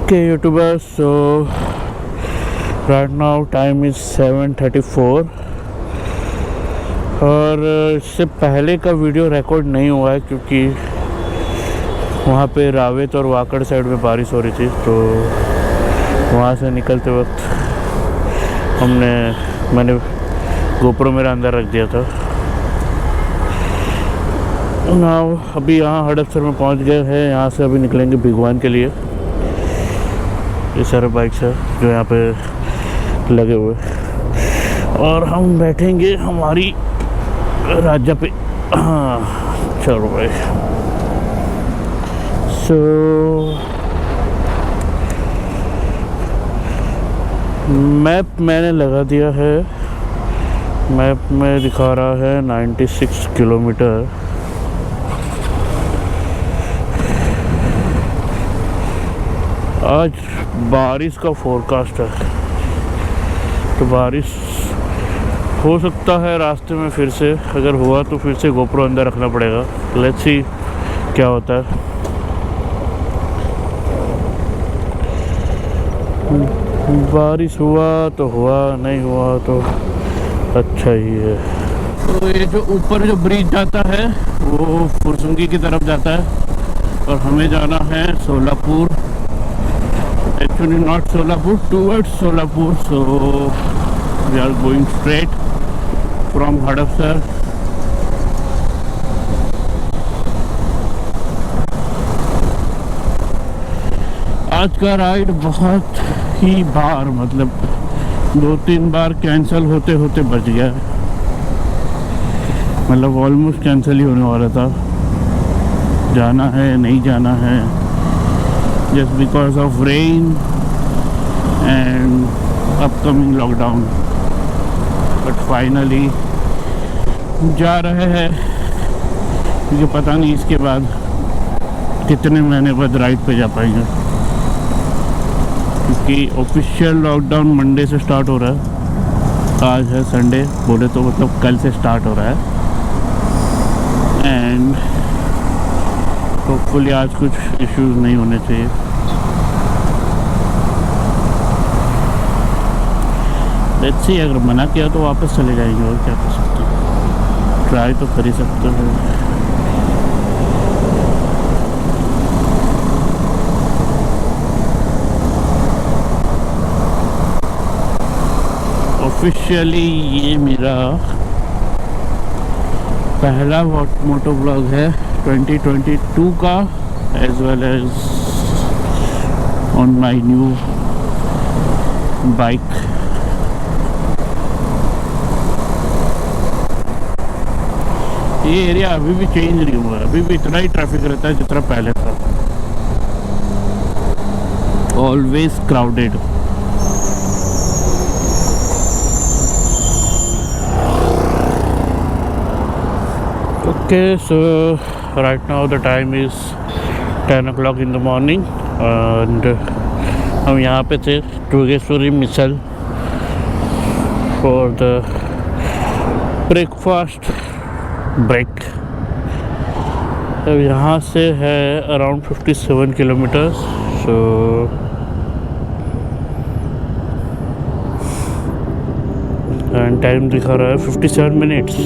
Okay, YouTubers, so right now time is 7:34 और इससे पहले का वीडियो रिकॉर्ड नहीं हुआ है क्योंकि वहाँ पे रावेत और वाकड़ साइड में बारिश हो रही थी, तो वहाँ से निकलते वक्त मैंने गोप्रो मेरा अंदर रख दिया था ना। अभी यहाँ हड़पसर में पहुँच गए हैं। यहाँ से अभी निकलेंगे भिगवान के लिए। ये सारे बाइक्स है जो यहाँ पे लगे हुए और हम बैठेंगे हमारी राजा पे। हाँ चलो भाई। मैप मैंने लगा दिया है। मैप में दिखा रहा है 96 किलोमीटर। आज बारिश का फोरकास्ट है, तो बारिश हो सकता है रास्ते में फिर से। अगर हुआ तो फिर से गोप्रो अंदर रखना पड़ेगा। लेट्स सी क्या होता है। बारिश हुआ तो हुआ, नहीं हुआ तो अच्छा ही है। तो ये जो ऊपर जो ब्रिज जाता है वो फुरसुंगी की तरफ जाता है और हमें जाना है Solapur. Actually not Solapur, towards Solapur, so we are going straight from Hadapsar. आज का राइड बहुत ही बार, मतलब 2-3 बार कैंसिल होते होते बच गया। मतलब ऑलमोस्ट कैंसिल ही होने वाला था। जाना है नहीं जाना है, just because of rain and upcoming lockdown, but finally जा रहे हैं क्योंकि पता नहीं इसके बाद कितने महीने बाद राइड पे जा पाएंगे, क्योंकि ऑफिशियल लॉकडाउन मंडे से स्टार्ट हो रहा है। आज है संडे, बोले तो मतलब कल से स्टार्ट हो रहा है। एंड होपफुली आज कुछ इश्यूज नहीं होने चाहिए। लेट्स सी, अगर मना किया तो वापस चले जाएंगे और क्या कर सकते हैं। ट्राई तो कर ही सकते हैं। ऑफिशियली ये मेरा पहला मोटो ब्लॉग है 2022 का, as well as on my new bike. ये एरिया अभी भी चेंज नहीं हुआ है, अभी भी इतना ही ट्रैफिक रहता है जितना पहले था। Always crowded. Okay, so right now the time is 10 o'clock in the morning and हम यहाँ पे थे टोगेश्वरी मिसल फॉर द ब्रेकफास्ट ब्रेक। अब यहाँ से है around 57 kilometres. So and time दिखा रहा है 57 मिनट्स।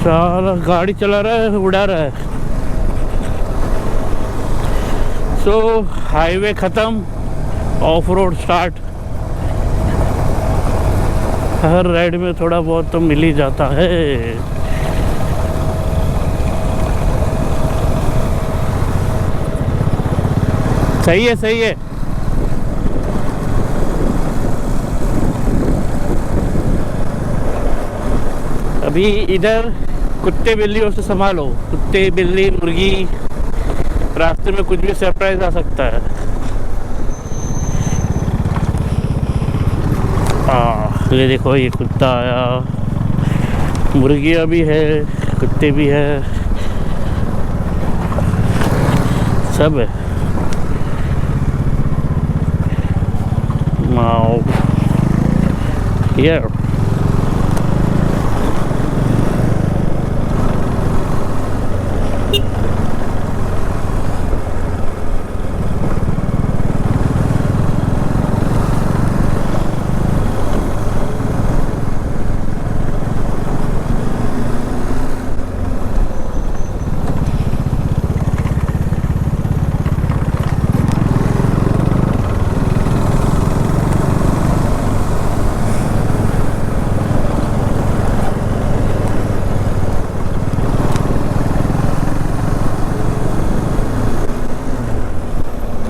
साला गाड़ी चला रहा है, उड़ा रहा है। सो हाईवे ख़त्म, of road start. Her ride में थोड़ा बहुत तो मिल ही जाता है। सही है, सही है। अभी इधर कुत्ते बिल्लियों से संभालो, कुत्ते बिल्ली मुर्गी, रास्ते में कुछ भी सरप्राइज आ सकता है। ये देखो, ये कुत्ता आया, मुर्गियाँ भी है, कुत्ते भी है, सब है। माओ यार,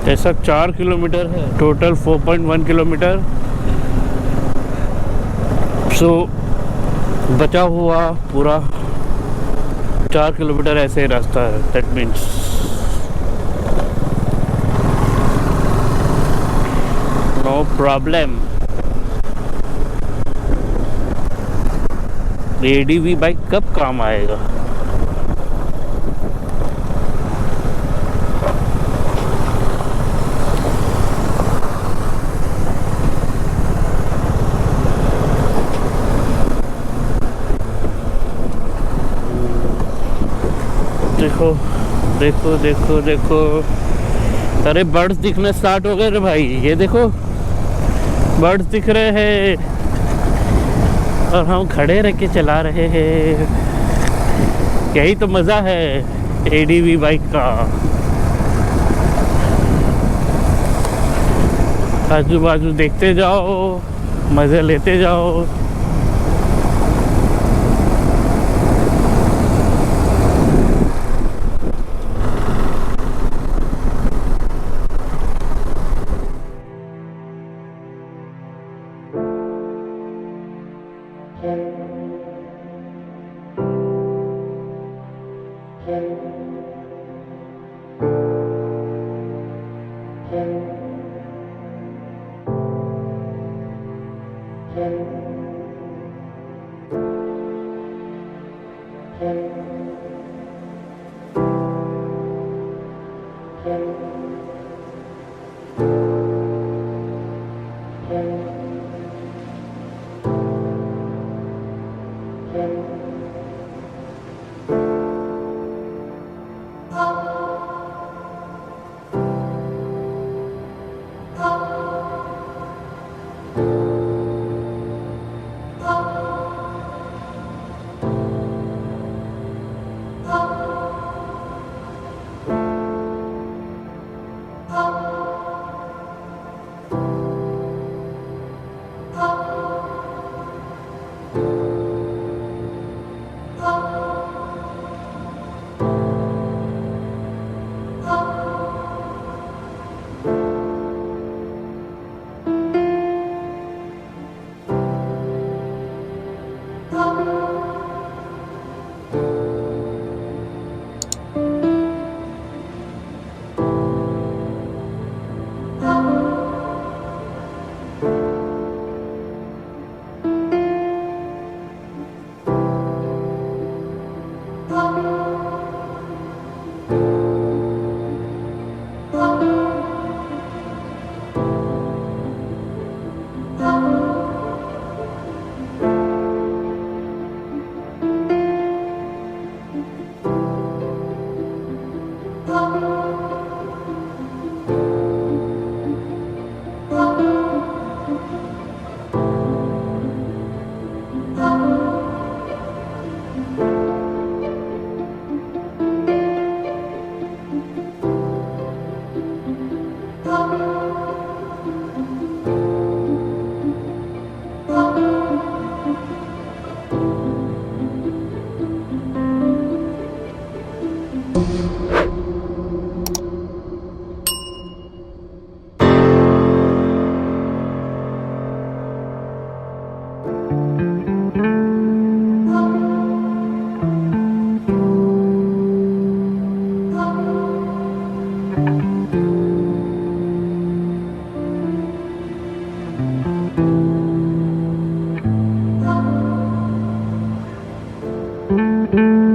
ऐसा 4 किलोमीटर है, टोटल 4.1 किलोमीटर। सो बचा हुआ पूरा 4 किलोमीटर ऐसे ही रास्ता है। That means no problem. ADV bike कब काम आएगा? देखो देखो देखो देखो, अरे बर्ड्स दिखने स्टार्ट हो गए रे भाई। ये देखो, बर्ड्स दिख रहे हैं और हम खड़े रह के चला रहे हैं। यही तो मज़ा है एडीवी बाइक का। आजू बाजू देखते जाओ, मज़े लेते जाओ। है।